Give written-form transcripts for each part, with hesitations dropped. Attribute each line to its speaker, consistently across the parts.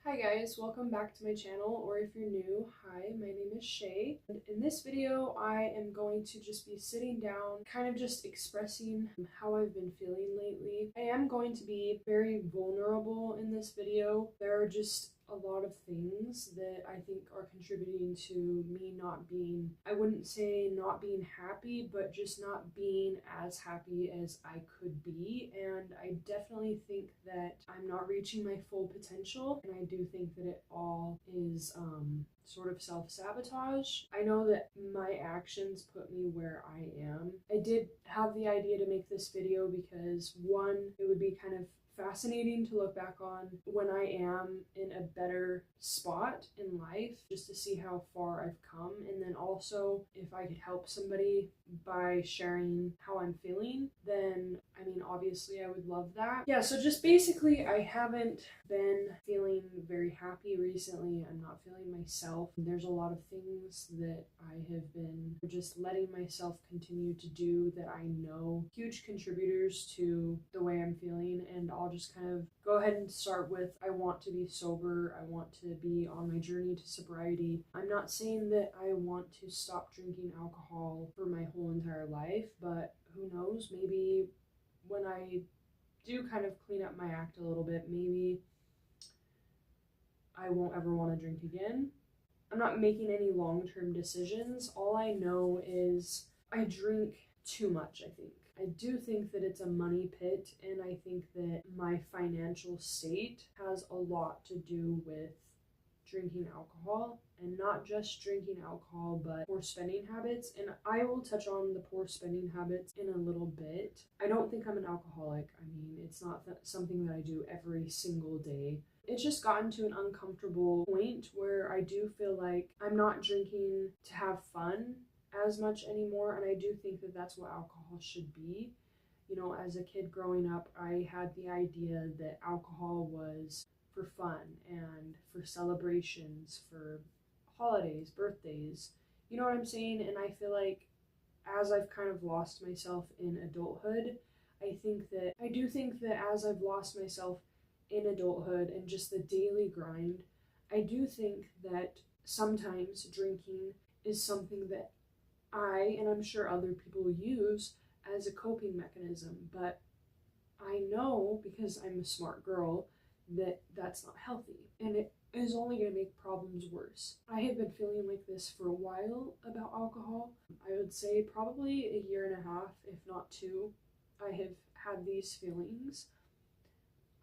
Speaker 1: Hi guys, welcome back to my channel, or if you're new, hi, my name is Shay. And in this video, I am going to just be sitting down, kind of just expressing how I've been feeling lately. I am going to be very vulnerable in this video. There are just a lot of things that I think are contributing to me not being, I wouldn't say not being happy, but just not being as happy as I could be. And I definitely think that I'm not reaching my full potential, and I do think that it all is sort of self-sabotage. I know that my actions put me where I am. I did have the idea to make this video because, one, it would be kind of fascinating to look back on when I am in a better spot in life, just to see how far I've come, and then also if I could help somebody by sharing how I'm feeling, then I mean, obviously I would love that. Yeah, so just basically I haven't been feeling very happy recently. I'm not feeling myself. There's a lot of things that I have been just letting myself continue to do that I know huge contributors to the way I'm feeling, and I'll just kind of go ahead and start with, I want to be sober. I want to be on my journey to sobriety. I'm not saying that I want to stop drinking alcohol for my whole entire life, but who knows, maybe when I do kind of clean up my act a little bit, maybe I won't ever want to drink again. I'm not making any long-term decisions. All I know is I drink too much, I think. I do think that it's a money pit, and I think that my financial state has a lot to do with drinking alcohol, and not just drinking alcohol, but poor spending habits. And I will touch on the poor spending habits in a little bit. I don't think I'm an alcoholic. I mean, it's not something that I do every single day. It's just gotten to an uncomfortable point where I do feel like I'm not drinking to have fun as much anymore, and I do think that that's what alcohol should be. You know, as a kid growing up, I had the idea that alcohol was for fun and for celebrations, for holidays, birthdays. You know what I'm saying? And I feel like as I've kind of lost myself in adulthood, I do think that as I've lost myself in adulthood and just the daily grind, I do think that sometimes drinking is something that and I'm sure other people use as a coping mechanism, but I know, because I'm a smart girl, that that's not healthy, and it is only going to make problems worse. I have been feeling like this for a while about alcohol. I would say probably a year and a half, if not two, I have had these feelings.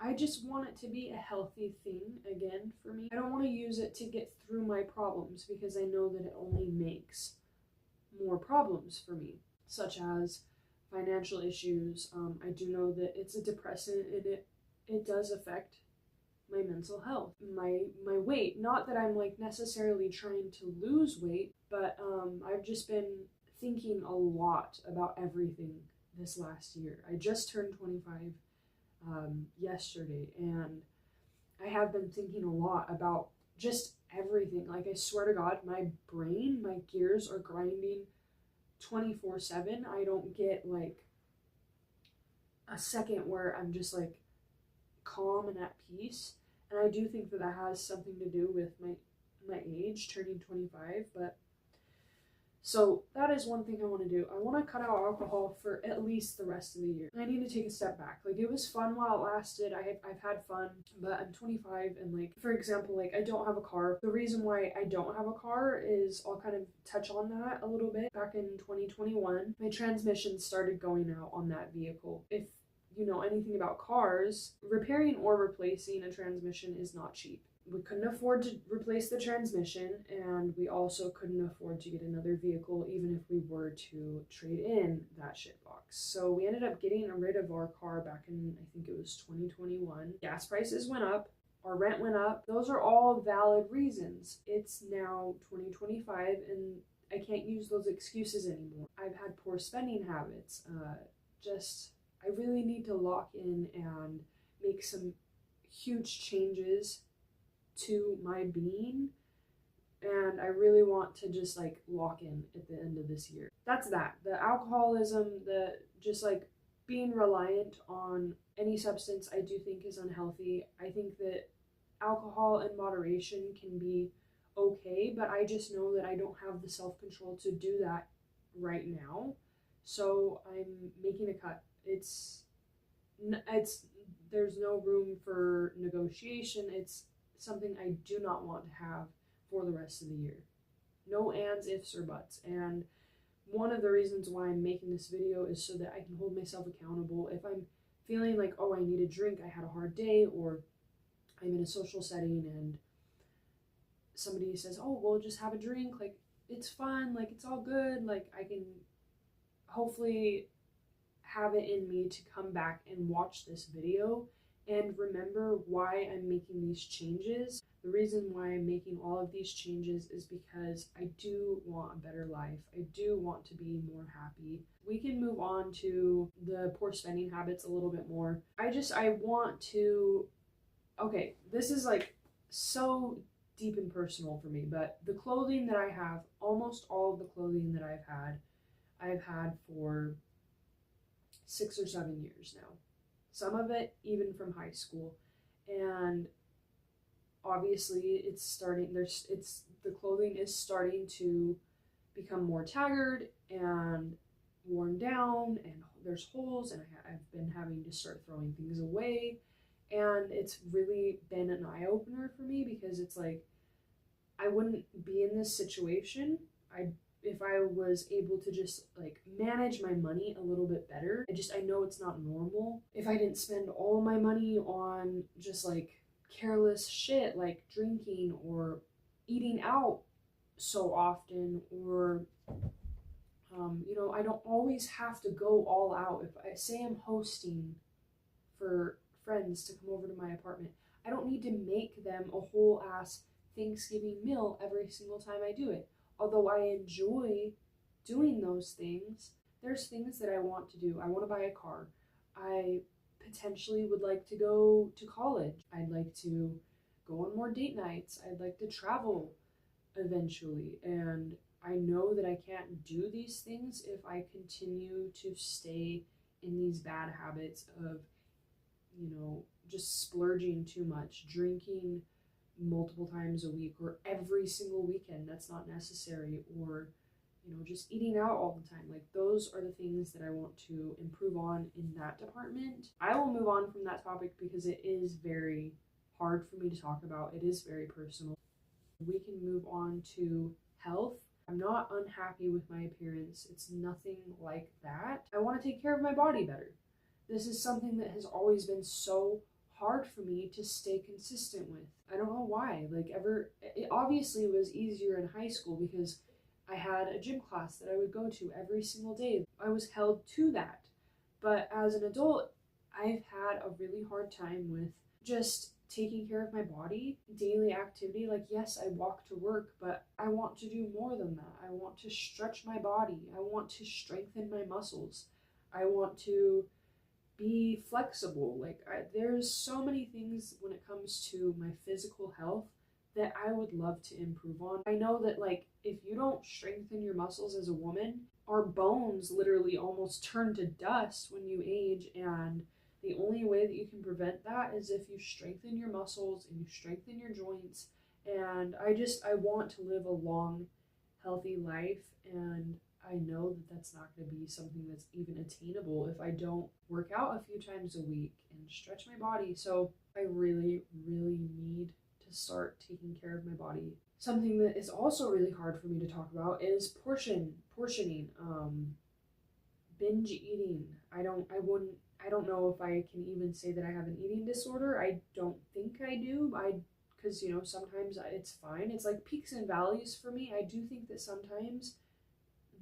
Speaker 1: I just want it to be a healthy thing again for me. I don't want to use it to get through my problems, because I know that it only makes more problems for me, such as financial issues. I do know that it's a depressant, and it does affect my mental health, my weight. Not that I'm like necessarily trying to lose weight, but I've just been thinking a lot about everything this last year. I just turned 25 yesterday, and I have been thinking a lot about just everything. Like, I swear to God, my brain, my gears are grinding 24/7. I don't get like a second where I'm just like calm and at peace. And I do think that that has something to do with my age, turning 25. But so that is one thing I want to do. I want to cut out alcohol for at least the rest of the year. I need to take a step back. Like, it was fun while it lasted. I've had fun, but I'm 25, and like, for example, like, I don't have a car. The reason why I don't have a car is, I'll kind of touch on that a little bit. Back in 2021, my transmission started going out on that vehicle. If you know anything about cars, repairing or replacing a transmission is not cheap. We couldn't afford to replace the transmission, and we also couldn't afford to get another vehicle, even if we were to trade in that shitbox. So we ended up getting rid of our car back in, I think it was 2021. Gas prices went up, our rent went up. Those are all valid reasons. It's now 2025, and I can't use those excuses anymore. I've had poor spending habits. I really need to lock in and make some huge changes to my being, and I really want to just like lock in at the end of this year. That's that. The alcoholism, the just like being reliant on any substance, I do think is unhealthy. I think that alcohol in moderation can be okay, but I just know that I don't have the self-control to do that right now. So I'm making a cut. It's there's no room for negotiation. It's something I do not want to have for the rest of the year. No ands, ifs, or buts. And one of the reasons why I'm making this video is so that I can hold myself accountable. If I'm feeling like, oh, I need a drink, I had a hard day, or I'm in a social setting and somebody says, oh, well, just have a drink, like, it's fun, like, it's all good, like, I can hopefully have it in me to come back and watch this video and remember why I'm making these changes. The reason why I'm making all of these changes is because I do want a better life. I do want to be more happy. We can move on to the poor spending habits a little bit more. I want to, okay, this is like so deep and personal for me, but the clothing that I have, almost all of the clothing that I've had for 6 or 7 years now. Some of it even from high school. And obviously the clothing is starting to become more tattered and worn down, and there's holes, and I've been having to start throwing things away. And it's really been an eye-opener for me, because it's like, I wouldn't be in this situation if I was able to just like manage my money a little bit better. I know it's not normal. If I didn't spend all my money on just like careless shit like drinking or eating out so often, or I don't always have to go all out. If I say I'm hosting for friends to come over to my apartment, I don't need to make them a whole ass Thanksgiving meal every single time I do it. Although I enjoy doing those things, there's things that I want to do. I want to buy a car. I potentially would like to go to college. I'd like to go on more date nights. I'd like to travel eventually. And I know that I can't do these things if I continue to stay in these bad habits of, just splurging too much, drinking multiple times a week or every single weekend. That's not necessary. Or just eating out all the time. Like, those are the things that I want to improve on in that department. I will move on from that topic because it is very hard for me to talk about. It is very personal. We can move on to health. I'm not unhappy with my appearance. It's nothing like that. I want to take care of my body better. This is something that has always been so hard for me to stay consistent with. I don't know why. It obviously was easier in high school because I had a gym class that I would go to every single day. I was held to that. But as an adult, I've had a really hard time with just taking care of my body, daily activity. Like, yes, I walk to work, but I want to do more than that. I want to stretch my body. I want to strengthen my muscles. I want to be flexible. There's so many things when it comes to my physical health that I would love to improve on. I know that if you don't strengthen your muscles as a woman, our bones literally almost turn to dust when you age, and the only way that you can prevent that is if you strengthen your muscles and you strengthen your joints. And I want to live a long, healthy life, and I know that that's not going to be something that's even attainable if I don't work out a few times a week and stretch my body. So I really, really need to start taking care of my body. Something that is also really hard for me to talk about is portioning, binge eating. I don't know if I can even say that I have an eating disorder. I don't think I do. Because sometimes it's fine. It's like peaks and valleys for me. I do think that sometimes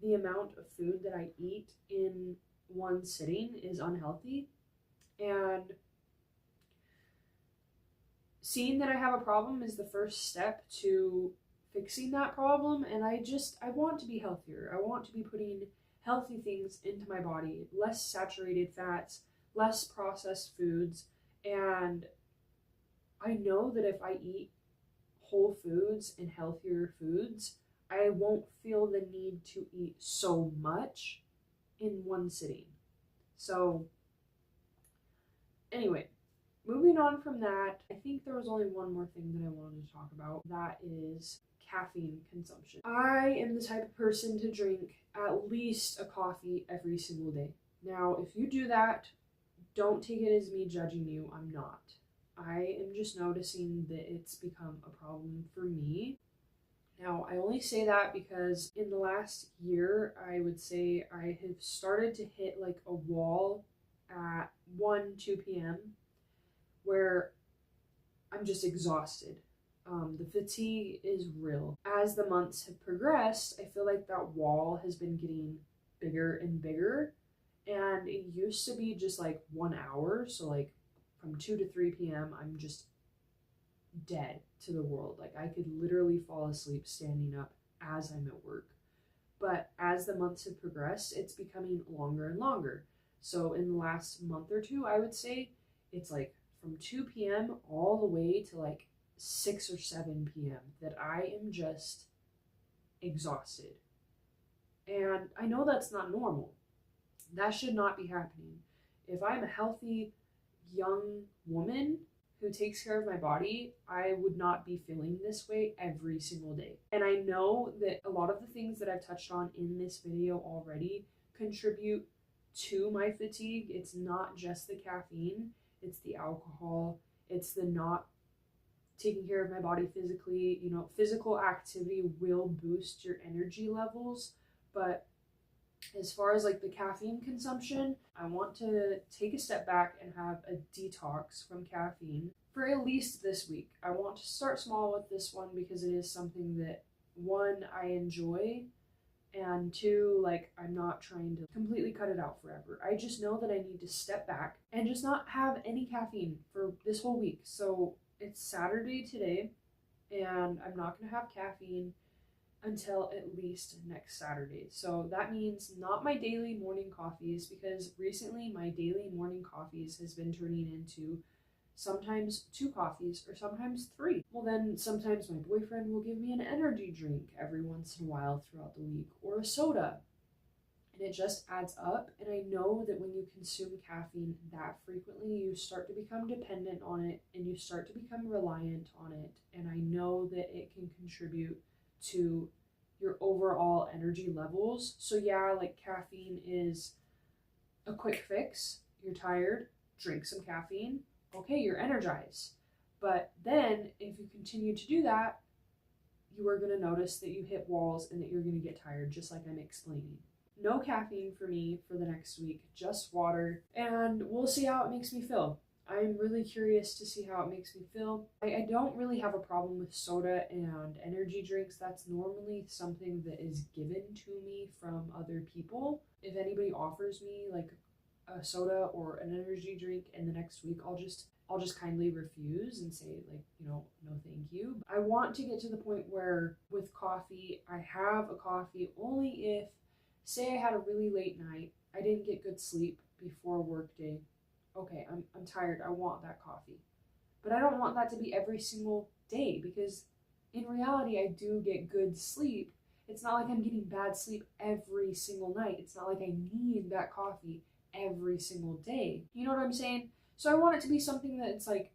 Speaker 1: the amount of food that I eat in one sitting is unhealthy. And seeing that I have a problem is the first step to fixing that problem. And I want to be healthier. I want to be putting healthy things into my body, less saturated fats, less processed foods. And I know that if I eat whole foods and healthier foods, I won't feel the need to eat so much in one sitting. So anyway, moving on from that, I think there was only one more thing that I wanted to talk about. That is caffeine consumption. I am the type of person to drink at least a coffee every single day. Now, if you do that, don't take it as me judging you. I'm not. I am just noticing that it's become a problem for me. Now, I only say that because in the last year, I would say I have started to hit like a wall at 1, 2 p.m. where I'm just exhausted. The fatigue is real. As the months have progressed, I feel like that wall has been getting bigger and bigger. And it used to be just like 1 hour. So, like from 2 to 3 p.m., I'm just dead to the world. Like I could literally fall asleep standing up as I'm at work. But as the months have progressed, it's becoming longer and longer. So, in the last month or two, I would say it's like from 2 p.m. all the way to like 6 or 7 p.m. that I am just exhausted. And I know that's not normal. That should not be happening. If I'm a healthy young woman who takes care of my body, I would not be feeling this way every single day. And I know that a lot of the things that I've touched on in this video already contribute to my fatigue. It's not just the caffeine, it's the alcohol, it's the not taking care of my body physically. You know, physical activity will boost your energy levels, but as far as like the caffeine consumption, I want to take a step back and have a detox from caffeine for at least this week. I want to start small with this one because it is something that, one, I enjoy, and two, like I'm not trying to completely cut it out forever. I just know that I need to step back and just not have any caffeine for this whole week. So it's Saturday today, and I'm not going to have caffeine until at least next Saturday. So that means not my daily morning coffees, because recently my daily morning coffees has been turning into sometimes 2 coffees or sometimes 3. Well, then sometimes my boyfriend will give me an energy drink every once in a while throughout the week, or a soda. And it just adds up. And I know that when you consume caffeine that frequently, you start to become dependent on it and you start to become reliant on it. And I know that it can contribute to your overall energy levels. So yeah, like caffeine is a quick fix. You're tired, drink some caffeine. Okay, you're energized. But then if you continue to do that, you are going to notice that you hit walls and that you're going to get tired, just like I'm explaining. No caffeine for me for the next week, just water, and we'll see how it makes me feel. I'm really curious to see how it makes me feel. I don't really have a problem with soda and energy drinks. That's normally something that is given to me from other people. If anybody offers me like a soda or an energy drink in the next week, I'll just kindly refuse and say like, no thank you. I want to get to the point where with coffee, I have a coffee only if, say I had a really late night, I didn't get good sleep before work day. Okay, I'm tired, I want that coffee. But I don't want that to be every single day, because in reality, I do get good sleep. It's not like I'm getting bad sleep every single night. It's not like I need that coffee every single day. You know what I'm saying? So I want it to be something that's like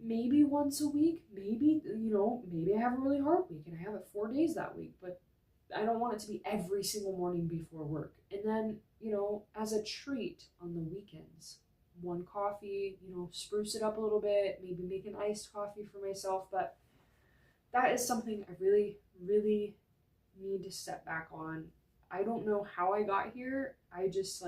Speaker 1: maybe once a week, maybe I have a really hard week and I have it 4 days that week, but I don't want it to be every single morning before work. And then, as a treat on the weekends, one coffee, spruce it up a little bit, maybe make an iced coffee for myself. But that is something I really, really need to step back on. I don't know how I got here. I just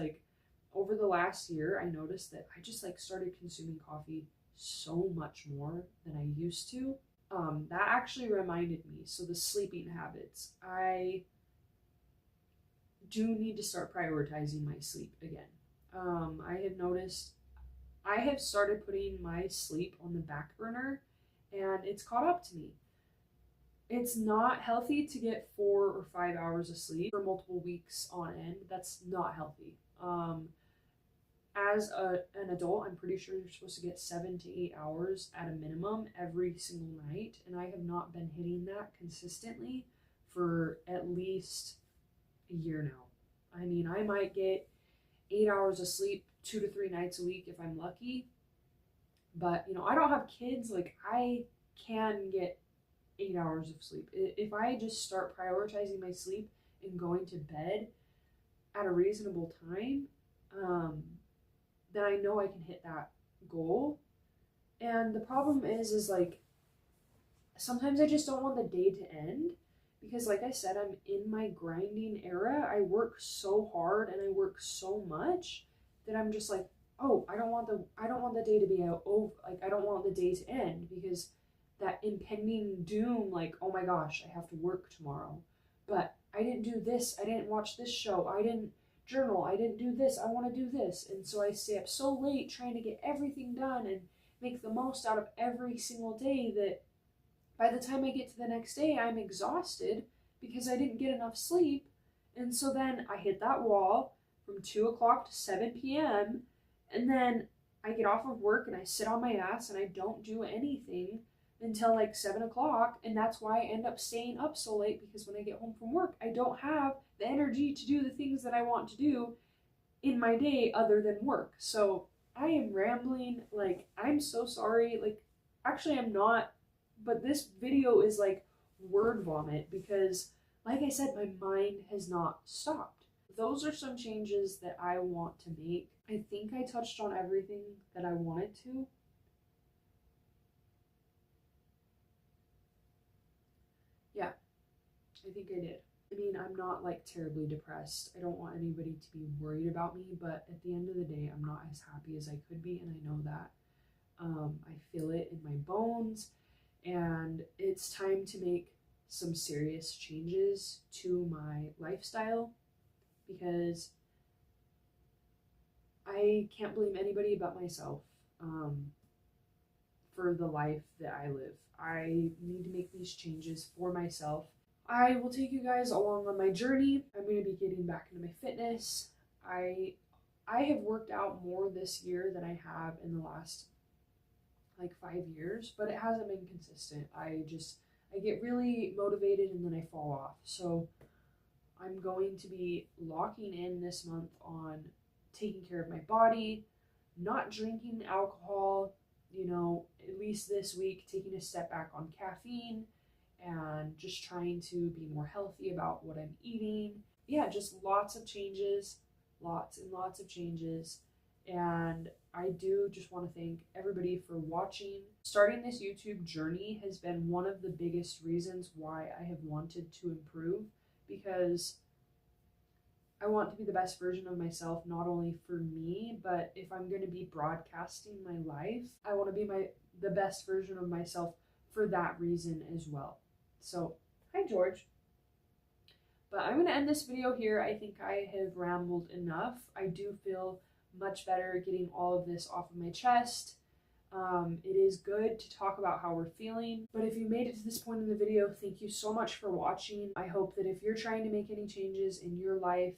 Speaker 1: over the last year, I noticed that I just started consuming coffee so much more than I used to. That actually reminded me. So the sleeping habits, I do need to start prioritizing my sleep again. I have noticed I have started putting my sleep on the back burner, and it's caught up to me. It's not healthy to get 4 or 5 hours of sleep for multiple weeks on end. That's not healthy. As an adult, I'm pretty sure you're supposed to get 7 to 8 hours at a minimum every single night, and I have not been hitting that consistently for at least a year now. I mean, I might get 8 hours of sleep 2 to 3 nights a week if I'm lucky, But, I don't have kids. Like, I can get 8 hours of sleep. If I just start prioritizing my sleep and going to bed at a reasonable time, um, then I know I can hit that goal. And the problem is like, sometimes I just don't want the day to end because, like I said, I'm in my grinding era. I work so hard and I work so much that I'm just like, oh, I don't want the day to be out. Oh, like, I don't want the day to end because that impending doom, like, oh my gosh, I have to work tomorrow, but I didn't do this. I didn't watch this show. I didn't journal. I didn't do this. I want to do this, and so I stay up so late trying to get everything done and make the most out of every single day that by the time I get to the next day, I'm exhausted because I didn't get enough sleep. And so then I hit that wall from 2 o'clock to 7 p.m. And then I get off of work and I sit on my ass and I don't do anything until like 7 o'clock. And that's why I end up staying up so late because when I get home from work, I don't have the energy to do the things that I want to do in my day other than work. So I am rambling. Like, I'm so sorry. Like, actually, I'm not, but this video is like word vomit because, like I said, my mind has not stopped. Those are some changes that I want to make. I think I touched on everything that I wanted to. Yeah, I think I did. I mean, I'm not like terribly depressed. I don't want anybody to be worried about me, but at the end of the day, I'm not as happy as I could be, and I know that. I feel it in my bones, and it's time to make some serious changes to my lifestyle because I can't blame anybody but myself for the life that I live. I need to make these changes for myself. I will take you guys along on my journey. I'm going to be getting back into my fitness. I have worked out more this year than I have in the last like 5 years, but it hasn't been consistent. I get really motivated and then I fall off. So I'm going to be locking in this month on taking care of my body, not drinking alcohol, at least this week, taking a step back on caffeine and just trying to be more healthy about what I'm eating. Yeah, just lots of changes, lots and lots of changes. And I do just want to thank everybody for watching. Starting this YouTube journey has been one of the biggest reasons why I have wanted to improve, because I want to be the best version of myself, not only for me, but if I'm going to be broadcasting my life, I want to be the best version of myself for that reason as well. So, hi George. But I'm going to end this video here. I think I have rambled enough. I do feel much better getting all of this off of my chest. It is good to talk about how we're feeling. But if you made it to this point in the video, thank you so much for watching. I hope that if you're trying to make any changes in your life,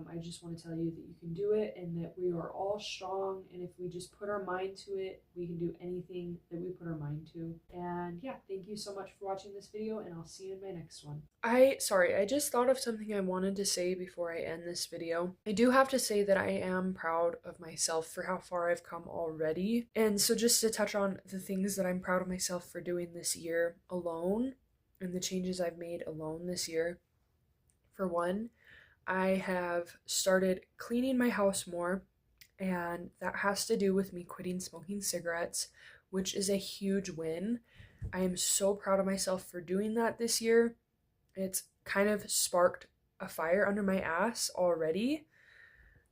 Speaker 1: I just want to tell you that you can do it and that we are all strong. And if we just put our mind to it, we can do anything that we put our mind to. And yeah, thank you so much for watching this video, and I'll see you in my next one. Sorry, I just thought of something I wanted to say before I end this video. I do have to say that I am proud of myself for how far I've come already. And so just to touch on the things that I'm proud of myself for doing this year alone and the changes I've made alone this year. For one, I have started cleaning my house more, and that has to do with me quitting smoking cigarettes, which is a huge win. I am so proud of myself for doing that this year. It's kind of sparked a fire under my ass already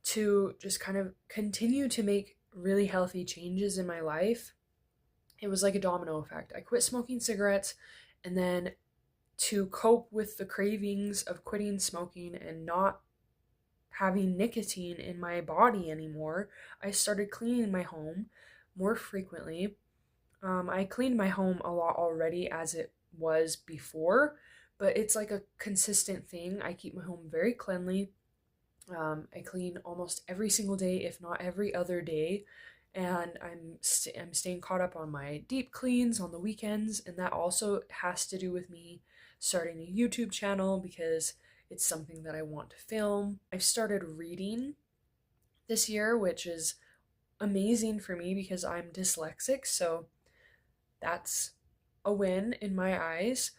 Speaker 1: to just kind of continue to make really healthy changes in my life. It was like a domino effect. I quit smoking cigarettes, and then to cope with the cravings of quitting smoking and not having nicotine in my body anymore, I started cleaning my home more frequently. I cleaned my home a lot already as it was before, but it's like a consistent thing. I keep my home very cleanly. I clean almost every single day, if not every other day, and I'm staying caught up on my deep cleans on the weekends, and that also has to do with me starting a YouTube channel because it's something that I want to film. I've started reading this year, which is amazing for me because I'm dyslexic, so that's a win in my eyes.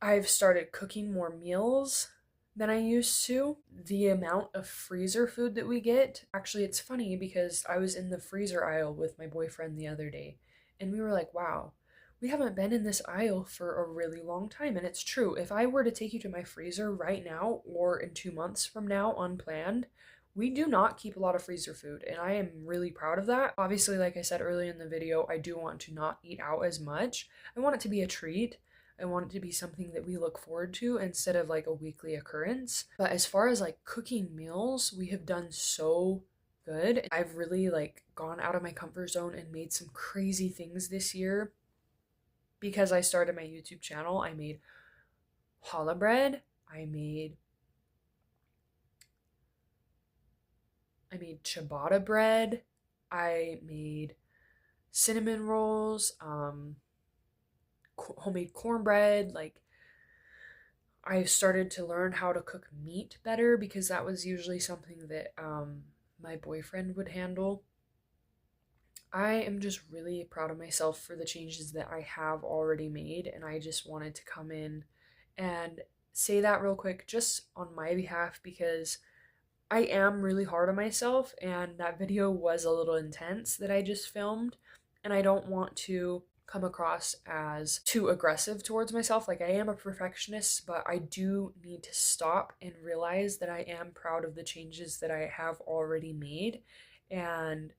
Speaker 1: I've started cooking more meals than I used to. The amount of freezer food that we get, actually, it's funny because I was in the freezer aisle with my boyfriend the other day, and we were like, wow, we haven't been in this aisle for a really long time. And it's true. If I were to take you to my freezer right now or in 2 months from now, unplanned, we do not keep a lot of freezer food, and I am really proud of that. Obviously, like I said earlier in the video, I do want to not eat out as much. I want it to be a treat. I want it to be something that we look forward to instead of like a weekly occurrence. But as far as like cooking meals, we have done so good. I've really like gone out of my comfort zone and made some crazy things this year. Because I started my YouTube channel, I made challah bread, I made ciabatta bread, I made cinnamon rolls, homemade cornbread. Like, I started to learn how to cook meat better because that was usually something that my boyfriend would handle. I am just really proud of myself for the changes that I have already made, and I just wanted to come in and say that real quick just on my behalf because I am really hard on myself, and that video was a little intense that I just filmed, and I don't want to come across as too aggressive towards myself. Like, I am a perfectionist, but I do need to stop and realize that I am proud of the changes that I have already made and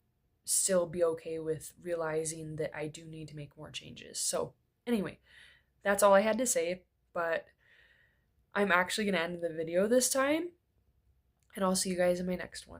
Speaker 1: still be okay with realizing that I do need to make more changes. So, anyway, that's all I had to say, but I'm actually going to end the video this time, and I'll see you guys in my next one.